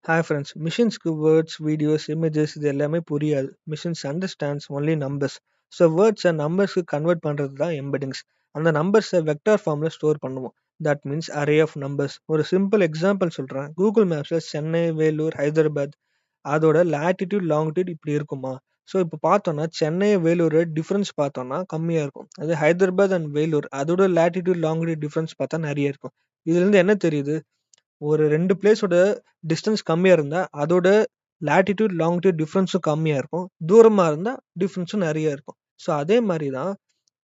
Hi friends, machines words, videos, images இது எல்லாமே புரியாது. Machines understands only numbers. So words and numbers convert பண்றது தான் embeddings. அந்த நம்பர்ஸை வெக்டார் ஃபார்ம்ல ஸ்டோர் பண்ணுவோம். That means array of numbers. ஒரு சிம்பிள் எக்ஸாம்பிள் சொல்றேன். கூகுள் மேப்ஸ்ல சென்னை, வேலூர், ஹைதராபாத் அதோட latitude, longitude இப்படி இருக்குமா? ஸோ இப்போ பார்த்தோம்னா சென்னை, வேலூர் டிஃப்ரென்ஸ் பார்த்தோம்னா கம்மியாக இருக்கும். அதே ஹைதராபாத் அண்ட் வேலூர் அதோட latitude, longitude டிஃப்ரென்ஸ் பார்த்தா நிறைய இருக்கும். இதுலேருந்து என்ன தெரியுது? ஒரு 2 பிளேஸோட டிஸ்டன்ஸ் கம்மியா இருந்தா, அதோட லேட்டிட்யூட், லாங்கிட்யூட் டிஃபரன்ஸும் கம்மியா இருக்கும். தூரமா இருந்தா டிஃபரன்ஸும் நெறைய இருக்கும். ஸோ அதே மாரி தான்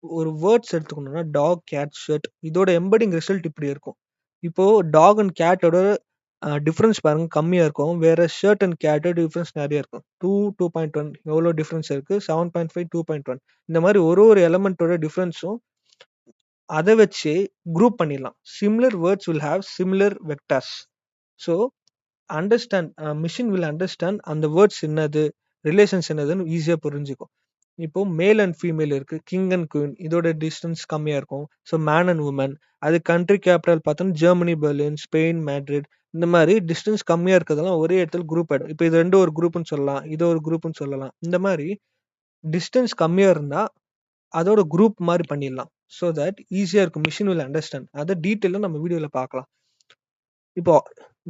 ஒரு வேர்ட்ஸ் எடுத்துக்கணும்னா டாக், கேட், ஷர்ட் இதோட எம்பெடிங் ரிசல்ட் இப்படி இருக்கும். இப்போ டாக் அண்ட் கேட்டோட டிஃபரன்ஸ் பாருங்க கம்மியா இருக்கும். வேற ஷர்ட் அண்ட் கேட்டோட டிஃபரன்ஸ் நெறைய இருக்கும். 2, 2.1 எவ்வளோ டிஃபரன்ஸ் இருக்கு? 7.5, 2.1 இந்த மாரி ஒரு எலிமெண்ட்டோட டிஃபரன்ஸும் அத வச்சு குரூப் பண்ணிடலாம். Similar words will have similar vectors. So understand machine will understand அந்த வேர்ட்ஸ் என்னது, ரிலேஷன்ஸ் என்னதுன்னு ஈஸியாக புரிஞ்சுக்கும். இப்போ மேல் அண்ட் ஃபீமேல் இருக்கு, கிங் அண்ட் குயின் இதோட டிஸ்டன்ஸ் கம்மியாக இருக்கும். ஸோ மேன் அண்ட் உமன் அது கண்ட்ரி கேபிட்டல் பார்த்தோன்னா ஜெர்மனி, பெர்லின், ஸ்பெயின், மேட்ரிட் இந்த மாதிரி டிஸ்டன்ஸ் கம்மியாக இருக்கிறதெல்லாம் ஒரே இடத்துல குரூப் ஆகிடும். இப்போ இது ரெண்டு ஒரு குரூப்னு சொல்லலாம், இது ஒரு குரூப்னு சொல்லலாம். இந்த மாதிரி டிஸ்டன்ஸ் கம்மியாக இருந்தால் அதோட குரூப் மாதிரி பண்ணிடலாம். ஸோ தட் ஈஸியாக இருக்கும். Machine will understand. அதை டீட்டெயிலாக நம்ம வீடியோவில் பார்க்கலாம். இப்போ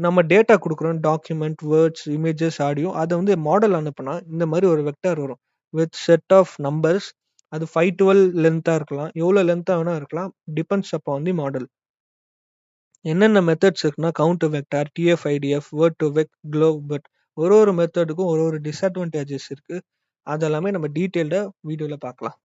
நம்ம டேட்டா குடுக்குறோம். டாக்குமெண்ட், வேர்ட்ஸ், இமேஜஸ், ஆடியோ அத வந்து மாடல் அனுப்புனா, இந்த மாரி ஒரு வெக்டார் வரும். With set of numbers. அது 512 லென்த்தா இருக்கலாம். எவ்வளோ லென்த்தா வேணா இருக்கலாம். Depends upon the model. என்னென்ன மெத்தட்ஸ் இருக்குன்னா, count to vector, TF IDF, word to vec, glove but ஒரு மெத்தடுக்கும் ஒரு டிஸ்அட்வான்டேஜஸ் இருக்கு. அதெல்லாமே நம்ம டீட்டெயில்டா வீடியோல பார்க்கலாம்.